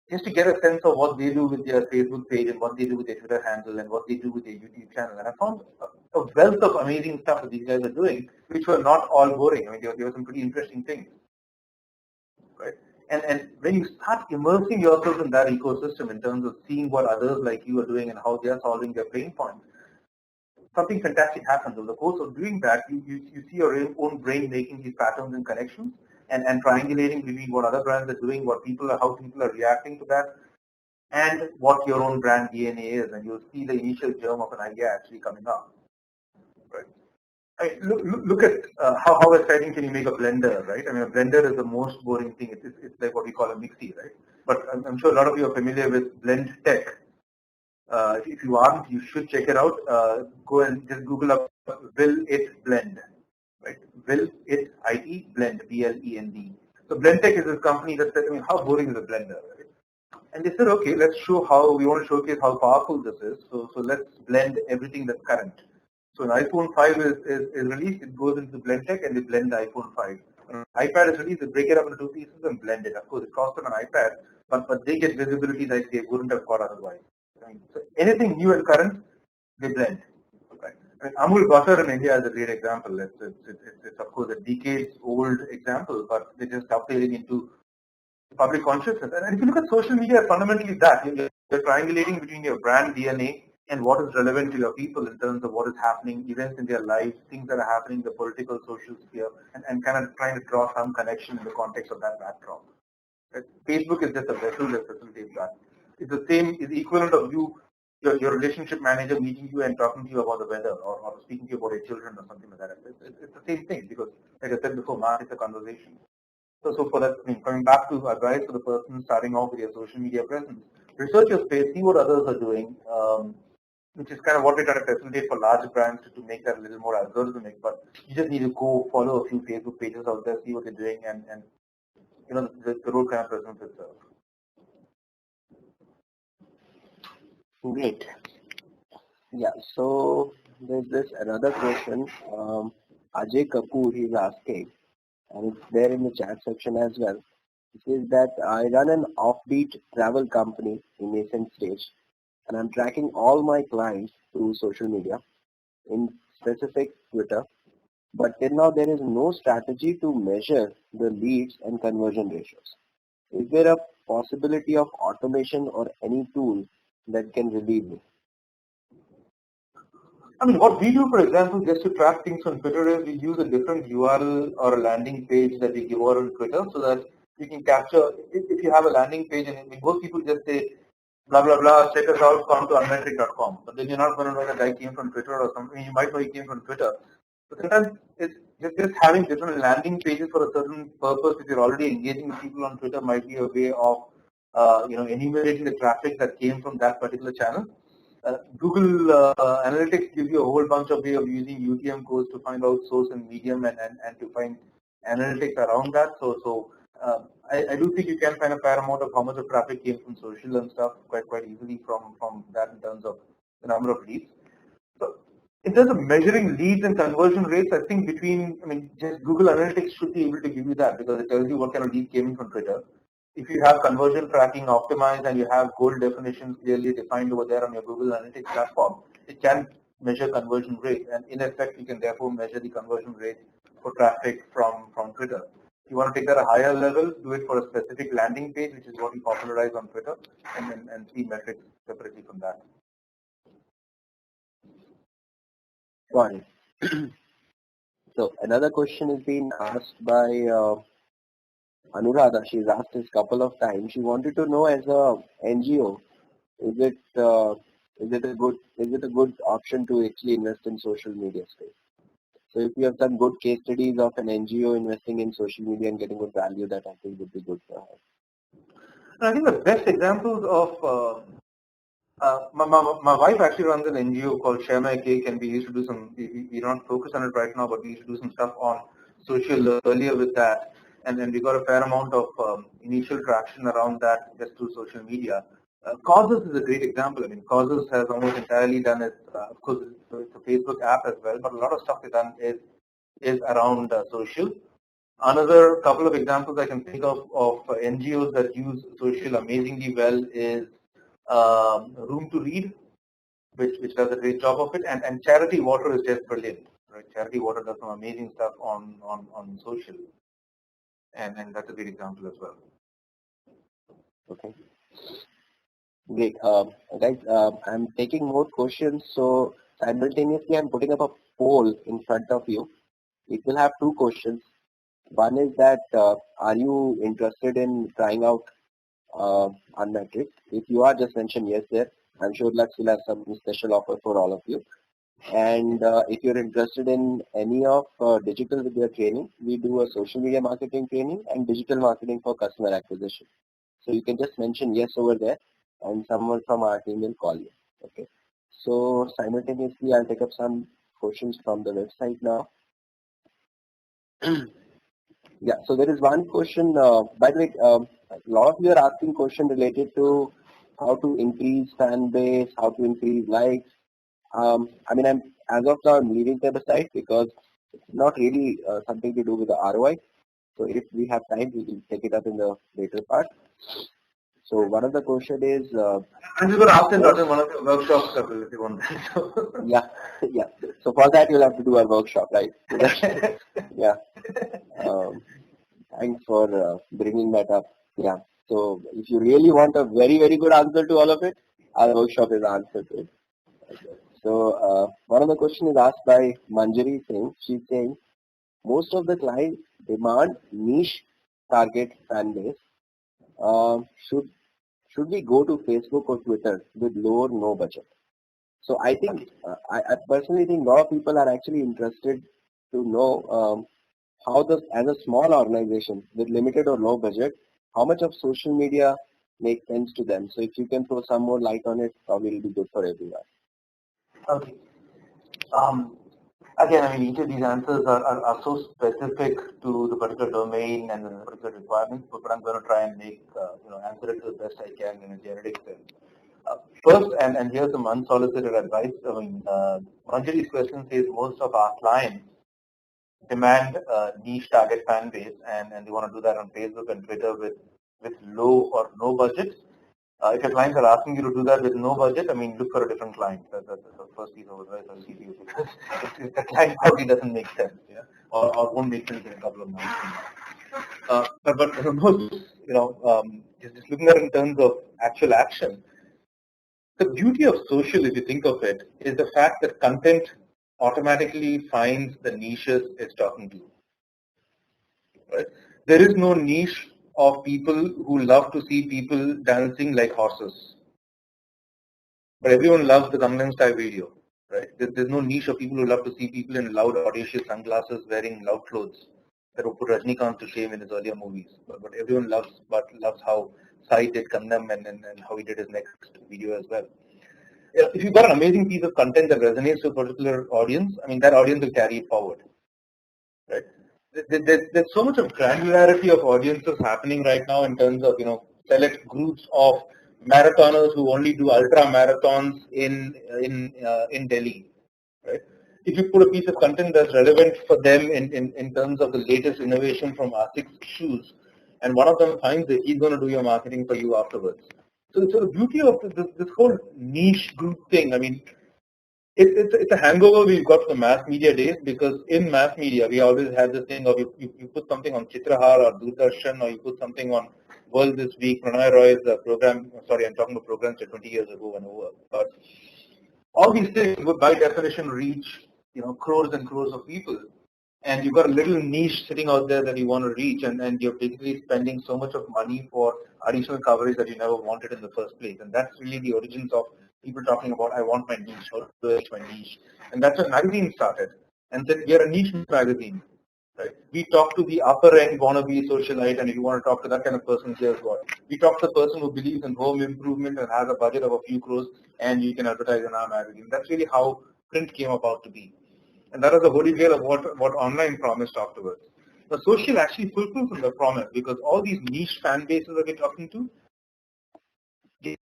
just to get a sense of what they do with their Facebook page and what they do with their Twitter handle and what they do with their YouTube channel. And I found a wealth of amazing stuff that these guys are doing, which were not all boring. I mean, there were some pretty interesting things, right? And when you start immersing yourself in that ecosystem in terms of seeing what others like you are doing and how they are solving their pain points, something fantastic happens. Over the course of doing that, you see your own brain making these patterns and connections and triangulating between what other brands are doing, what people are, how people are reacting to that, and what your own brand DNA is, and you'll see the initial germ of an idea actually coming up. Right? I mean, look at how exciting can you make a blender, right? I mean, a blender is the most boring thing. It's like what we call a mixie, right? But I'm sure a lot of you are familiar with Blend Tech. If you aren't, you should check it out. Go and just Google up Will It Blend, right? Will It IT Blend, BLEND. So Blend Tech is this company that said, I mean, how boring is a blender, right? And they said, okay, let's show how, we want to showcase how powerful this is. So let's blend everything that's current. So when iPhone 5 is released, it goes into BlendTech and they blend the iPhone 5. When iPad is released, they break it up into two pieces and blend it. Of course, it costs them an iPad, but they get visibility that they wouldn't have got otherwise. Right? So anything new and current, they blend. Right? I mean, Amul butter in India is a great example. It's of course a decades-old example, but they're just updating into public consciousness. And if you look at social media, fundamentally that you're triangulating between your brand DNA and what is relevant to your people in terms of what is happening, events in their lives, things that are happening in the political, social sphere, and kind of trying to draw some connection in the context of that backdrop. Right? Facebook is just a vessel that facilitates that. It's the same, it's the equivalent of your relationship manager meeting you and talking to you about the weather or speaking to you about your children or something like that. It's the same thing because, like I said before, Mark, it's a conversation. So for that, I mean, coming back to advice for the person starting off with your social media presence, research your space, see what others are doing, which is kind of what we're trying to facilitate for large brands to make that a little more algorithmic. But you just need to go follow a few Facebook pages out there, see what they're doing, and you know, the road kind of presents itself. Great. Yeah, so there's this another question. Ajay Kapoor is asking, and it's there in the chat section as well. It says that I run an offbeat travel company in nascent stage, and I'm tracking all my clients through social media, in specific Twitter. But till now, there is no strategy to measure the leads and conversion ratios. Is there a possibility of automation or any tool that can relieve me? I mean, what we do, for example, just to track things on Twitter is we use a different URL or a landing page that we give over on Twitter so that you can capture, if you have a landing page and most people just say, blah, blah, blah, check us out, come to unmetric.com. But then you're not going to know that guy came from Twitter or something. You might know he came from Twitter. But sometimes it's just having different landing pages for a certain purpose. If you're already engaging with people on Twitter, might be a way of, enumerating the traffic that came from that particular channel. Google Analytics gives you a whole bunch of way of using UTM codes to find out source and medium and to find analytics around that. So I do think you can find a fair amount of how much of traffic came from social and stuff quite easily from that in terms of the number of leads. So in terms of measuring leads and conversion rates, I think just Google Analytics should be able to give you that because it tells you what kind of lead came in from Twitter. If you have conversion tracking optimized and you have goal definitions clearly defined over there on your Google Analytics platform, it can measure conversion rate, and in effect, you can therefore measure the conversion rate for traffic from Twitter. If you want to take that a higher level, do it for a specific landing page, which is what we popularize on Twitter, and see metrics separately from that. Got it. So another question is being asked by Anuradha. She's asked this couple of times. She wanted to know, as a NGO, is it a good option to actually invest in social media space? So if you have some good case studies of an NGO investing in social media and getting good value, that I think would be good for her. I think the best examples of my wife actually runs an NGO called Share My Cake, and we used to do some. We don't focus on it right now, but we used to do some stuff on social earlier with that, and then we got a fair amount of initial traction around that just through social media. Causes is a great example. I mean, Causes has almost entirely done it. Of course, it's a Facebook app as well, but a lot of stuff they've done is around social. Another couple of examples I can think of NGOs that use social amazingly well is Room to Read, which does a great job of it, and Charity Water is just brilliant. Right? Charity Water does some amazing stuff on social, and that's a great example as well. Okay. Great. Guys, I'm taking more questions, so simultaneously I'm putting up a poll in front of you. It will have two questions. One is that, are you interested in trying out Unmetric? If you are, just mention yes there. I'm sure Lux will have some special offer for all of you. And if you're interested in any of digital Vidya training, we do a social media marketing training and digital marketing for customer acquisition. So you can just mention yes over there, and someone from our team will call you. Okay. So simultaneously, I'll take up some questions from the website now. Yeah. So there is one question. By the way, a lot of you are asking questions related to how to increase fan base, how to increase likes. I'm as of now I'm leaving them aside because it's not really something to do with the ROI. So if we have time, we will take it up in the later part. So one of the question is. I'm just going to ask them in one of the workshops if you want. Yeah. So for that you'll have to do a workshop, right? Yeah. Thanks for bringing that up. Yeah. So if you really want a very, very good answer to all of it, our workshop is the answer to it. So one of the questions is asked by Manjari Singh. She's saying, most of the clients demand niche target fan base. Should we go to Facebook or Twitter with low or no budget? So I think, I personally think a lot of people are actually interested to know how as a small organization with limited or low budget, how much of social media makes sense to them. So if you can throw some more light on it, probably will be good for everyone. Okay. Again, each of these answers are so specific to the particular domain and the particular requirements, but I'm going to try and answer it to the best I can in a generic sense. First, and here's some unsolicited advice. Manjari's question says most of our clients demand a niche target fan base, and they want to do that on Facebook and Twitter with low or no budget. If your clients are asking you to do that with no budget, look for a different client. That's the first piece of advice I'll give you, because the client probably doesn't make sense, or won't make sense in a couple of months. But for most, just looking at it in terms of actual action, the beauty of social, if you think of it, is the fact that content automatically finds the niches it's talking to. Right? There is no niche of people who love to see people dancing like horses, but everyone loves the Gangnam Style video, right? There's no niche of people who love to see people in loud, audacious sunglasses wearing loud clothes that would put Rajnikant to shame in his earlier movies. But everyone loves how Sai did Gangnam and how he did his next video as well. If you've got an amazing piece of content that resonates with a particular audience, that audience will carry it forward, right? there's so much of granularity of audiences happening right now in terms of, select groups of marathoners who only do ultra marathons in Delhi, right? If you put a piece of content that's relevant for them in terms of the latest innovation from ASIC's shoes, and one of them finds it, he's going to do your marketing for you afterwards. So the beauty of this whole niche group thing, I mean, it's a hangover we've got from the mass media days, because in mass media we always had this thing of you put something on Chitrahar or Doordarshan, or you put something on World This Week, Pranay Roy's program. Sorry, I'm talking about programs that 20 years ago and over. But all these things would by definition reach crores and crores of people, and you've got a little niche sitting out there that you want to reach, and you're basically spending so much of money for additional coverage that you never wanted in the first place. And that's really the origins of people talking about, I want my niche, how do I reach my niche? And that's when magazine started. And then we are a niche magazine. Right? We talk to the upper end wannabe socialite, and if you want to talk to that kind of person, here's what. We talk to the person who believes in home improvement and has a budget of a few crores, and you can advertise in our magazine. That's really how print came about to be. And that is the holy grail of what online promised afterwards. The social actually fulfills on the promise, because all these niche fan bases that we're talking to,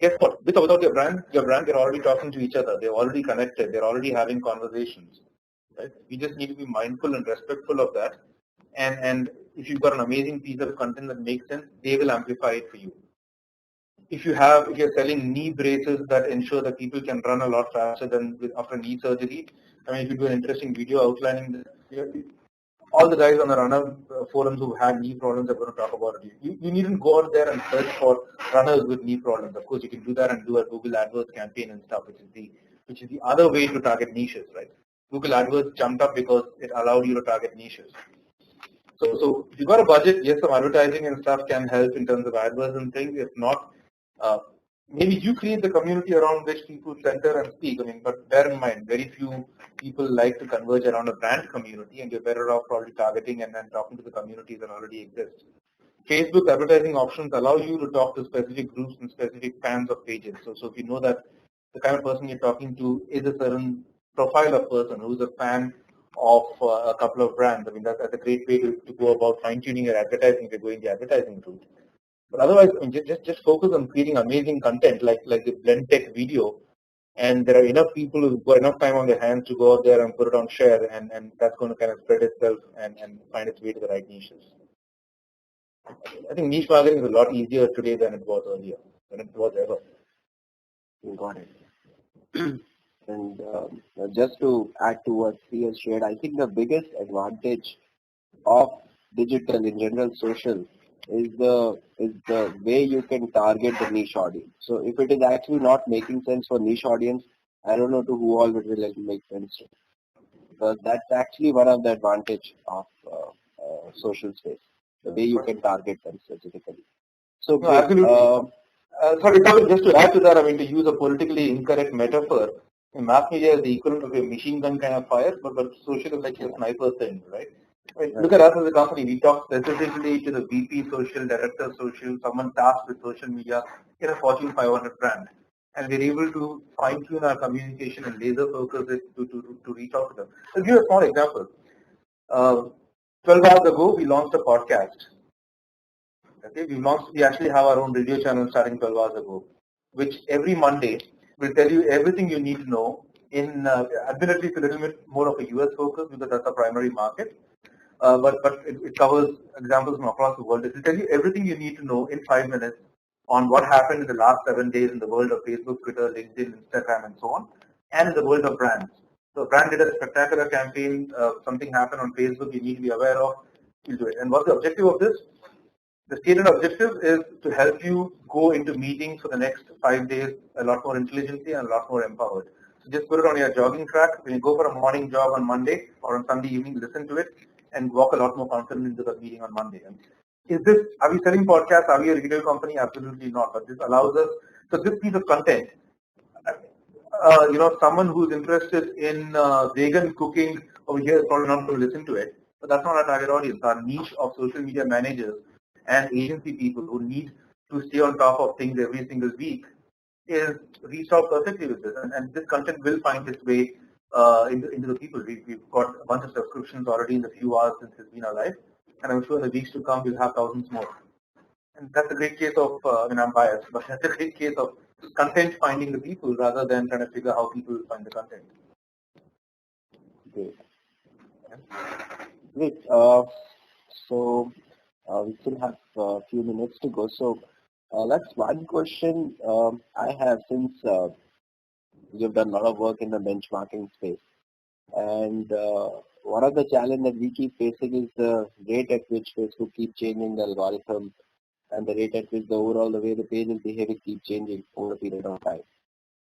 guess what? With or without your brand, they're already talking to each other. They're already connected. They're already having conversations. Right? We just need to be mindful and respectful of that. And if you've got an amazing piece of content that makes sense, they will amplify it for you. If you're selling knee braces that ensure that people can run a lot faster than after knee surgery, I mean, if you do an interesting video outlining this, all the guys on the runner forums who had knee problems are going to talk about it. You needn't go out there and search for runners with knee problems. Of course, you can do that and do a Google AdWords campaign and stuff, which is the other way to target niches, right? Google AdWords jumped up because it allowed you to target niches. So if you've got a budget, yes, some advertising and stuff can help in terms of AdWords and things. If not, maybe you create the community around which people center and speak. I mean, but bear in mind, very few people like to converge around a brand community, and you're better off probably targeting and then talking to the communities that already exist. Facebook advertising options allow you to talk to specific groups and specific fans of pages. So if you know that the kind of person you're talking to is a certain profile of person who's a fan of a couple of brands, I mean, that's a great way to go about fine-tuning your advertising if you're going the advertising route. But otherwise, I mean, just focus on creating amazing content like the blend tech video, and there are enough people who've got enough time on their hands to go out there and put it on share, and that's going to kind of spread itself and find its way to the right niches. I think niche marketing is a lot easier today than it was earlier, than it was ever. Got it. And just to add to what he has shared, I think the biggest advantage of digital in general, social, is the way you can target the niche audience. So if it is actually not making sense for niche audience, I don't know to who all it will make sense to. Because that's actually one of the advantage of social space, the way you can target them specifically. So no, absolutely. Sorry, just to add to that, I mean, to use a politically incorrect metaphor, mass media is the equivalent of a machine gun kind of fire, but social is like a sniper thing, right? I mean, look at us as a company. We talk specifically to the VP social, director social, someone tasked with social media in a Fortune 500 brand. And we're able to fine-tune our communication and laser focus it to reach out to them. I'll give you a small example. 12 hours ago, we launched a podcast. Okay, we actually have our own radio channel starting 12 hours ago, which every Monday will tell you everything you need to know in, admittedly it's a little bit more of a US focus because that's our primary market, but it covers examples from across the world. It will tell you everything you need to know in 5 minutes on what happened in the last 7 days in the world of Facebook, Twitter, LinkedIn, Instagram, and so on, and in the world of brands. So a brand did a spectacular campaign, something happened on Facebook you need to be aware of, you'll do it. And what's the objective of this? The stated objective is to help you go into meetings for the next 5 days a lot more intelligently and a lot more empowered. So just put it on your jogging track. When you go for a morning jog on Monday or on Sunday evening, listen to it and walk a lot more confident into the meeting on Monday. And are we selling podcasts? Are we a retail company? Absolutely not. But this allows us, so this piece of content, someone who's interested in vegan cooking over here is probably not going to listen to it. But that's not our target audience. Our niche of social media managers and agency people who need to stay on top of things every single week is reached out perfectly with this. And this content will find its way into the people. We've got a bunch of subscriptions already in the few hours since it's been alive, and I'm sure in the weeks to come we'll have thousands more. And that's a great case of, I'm biased, but that's a great case of content finding the people rather than trying to figure how people find the content. Great. Great. So we still have a few minutes to go. So that's one question I have, since you've done a lot of work in the benchmarking space. And one of the challenges that we keep facing is the rate at which Facebook keep changing the algorithm, and the rate at which the way the page is behaving keep changing over a period of time.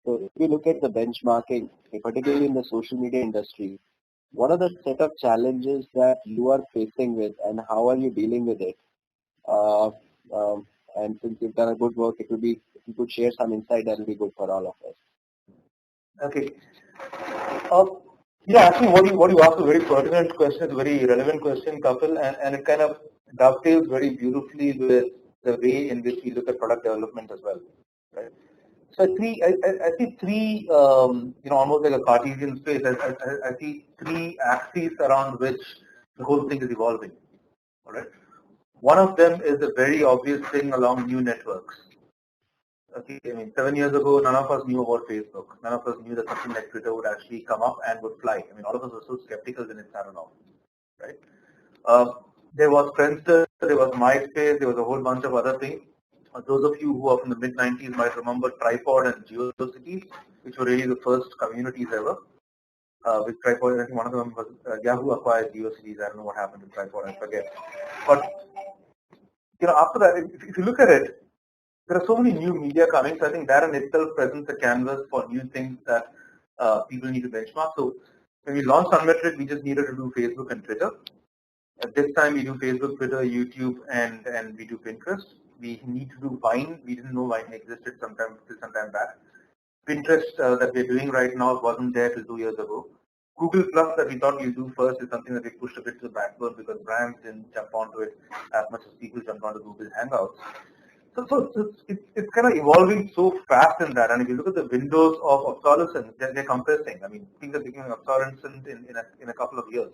So if we look at the benchmarking, particularly in the social media industry, what are the set of challenges that you are facing with, and how are you dealing with it? Uh, and since you've done a good work, it would be, if you could share some insight, that will be good for all of us. Okay. Actually, what you asked is a very pertinent question. It's a very relevant question, Kapil, and it kind of dovetails very beautifully with the way in which we look at product development as well, right? So I see three, almost like a Cartesian space. I see three axes around which the whole thing is evolving. All right. One of them is a very obvious thing along new networks. Okay, 7 years ago, none of us knew about Facebook. None of us knew that something like Twitter would actually come up and would fly. All of us were so skeptical when it started off, right? There was Friendster, there was MySpace, there was a whole bunch of other things. Those of you who are from the mid-90s might remember Tripod and GeoCities, which were really the first communities ever. With Tripod, I think one of them was Yahoo acquired GeoCities. I don't know what happened to Tripod, I forget. But after that, if you look at it, there are so many new media coming, so I think that in itself presents a canvas for new things that people need to benchmark. So when we launched Unmetric, we just needed to do Facebook and Twitter. At this time, we do Facebook, Twitter, YouTube, and we do Pinterest. We need to do Vine. We didn't know Vine existed some time back. Pinterest that we're doing right now wasn't there till 2 years ago. Google Plus that we thought we'd do first is something that we pushed a bit to the backburner because brands didn't jump onto it as much as people jumped onto Google Hangouts. So it's kind of evolving so fast in that, and if you look at the windows of obsolescence, they're compressing. Things are becoming obsolescent in a couple of years.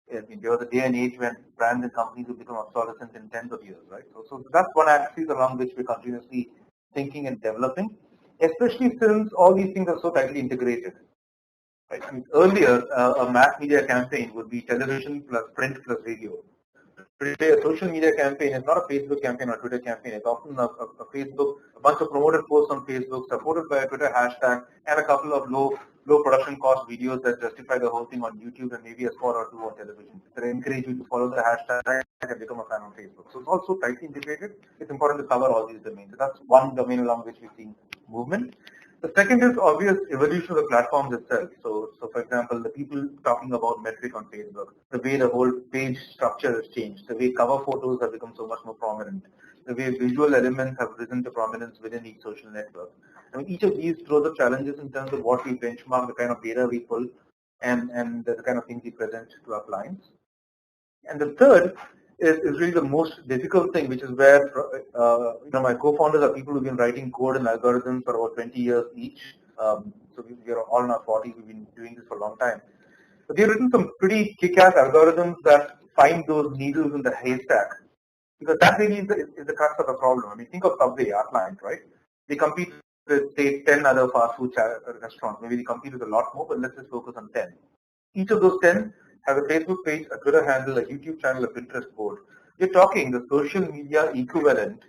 There was a day and age when brands and companies will become obsolescent in tens of years, right? So that's one axis along which we're continuously thinking and developing, especially since all these things are so tightly integrated. Right? Earlier, a mass media campaign would be television plus print plus radio. Today, a social media campaign is not a Facebook campaign or a Twitter campaign. It's often a Facebook, a bunch of promoted posts on Facebook, supported by a Twitter hashtag, and a couple of low production cost videos that justify the whole thing on YouTube, and maybe a spot or two on television. They encourage you to follow the hashtag and become a fan on Facebook. So it's also tightly integrated. It's important to cover all these domains. So that's one domain along which we've seen movement. The second is obvious evolution of the platforms itself. So for example, the people talking about metric on Facebook, the way the whole page structure has changed, the way cover photos have become so much more prominent, the way visual elements have risen to prominence within each social network. Each of these throws up challenges in terms of what we benchmark, the kind of data we pull, and the kind of things we present to our clients. And the third is really the most difficult thing, which is where my co-founders are people who've been writing code and algorithms for about 20 years each. So we are all in our 40s. We've been doing this for a long time. But they've written some pretty kick-ass algorithms that find those needles in the haystack, because that really is the crux of the problem. Think of Subway, our client, right? They compete with, say, 10 other fast food restaurants. Maybe they compete with a lot more, but let's just focus on 10. Each of those 10 have a Facebook page, a Twitter handle, a YouTube channel, a Pinterest board. You're talking the social media equivalent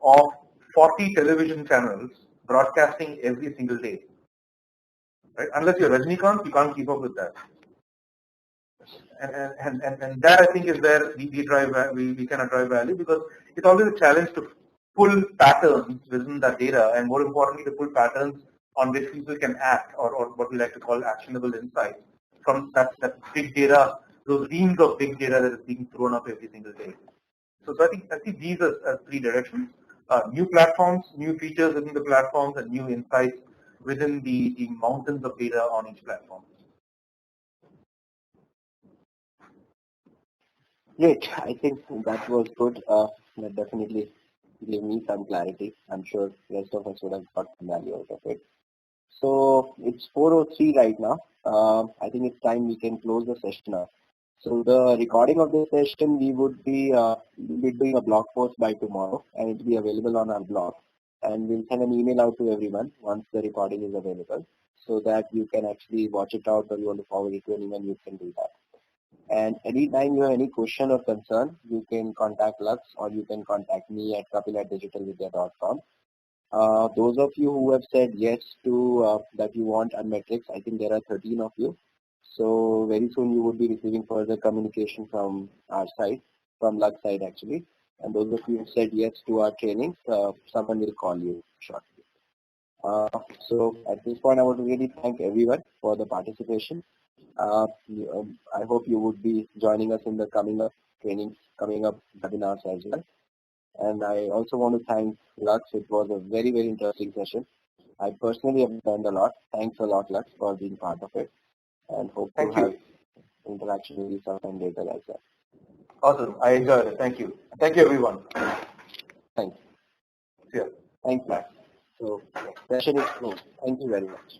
of 40 television channels broadcasting every single day. Right? Unless you're Rajnikant, you can't keep up with that. And that, I think, is where we cannot drive value, because it's always a challenge to pull patterns within that data, and more importantly, to pull patterns on which people can act, or what we like to call actionable insights from that big data, those reams of big data that is being thrown up every single day. So I think these are three directions: new platforms, new features within the platforms, and new insights within the mountains of data on each platform. Great. I think that was good. That definitely gave me some clarity. I'm sure the rest of us would have got some value out of it. So it's 4:03 right now. I think it's time we can close the session now. So the recording of the session, we'll be doing a blog post by tomorrow, and it will be available on our blog. And we'll send an email out to everyone once the recording is available, so that you can actually watch it out, or you want to forward it to anyone, you can do that. And anytime you have any question or concern, you can contact Lux, or you can contact me at kapil@digitalvidya.com. Those of you who have said yes to that you want our metrics, I think there are 13 of you. So very soon you would be receiving further communication from our side, from Lux side actually. And those of you who said yes to our trainings, someone will call you shortly. So at this point, I want to really thank everyone for the participation. I hope you would be joining us in the coming up trainings, coming up webinars as well. And I also want to thank Lux. It was a very, very interesting session. I personally have learned a lot. Thanks a lot, Lux, for being part of it. And hope to have interaction with you sometime later as well. Awesome. I enjoyed it. Thank you. Thank you, everyone. Thanks. Yeah. Thanks, Lux. So session is closed. Thank you very much.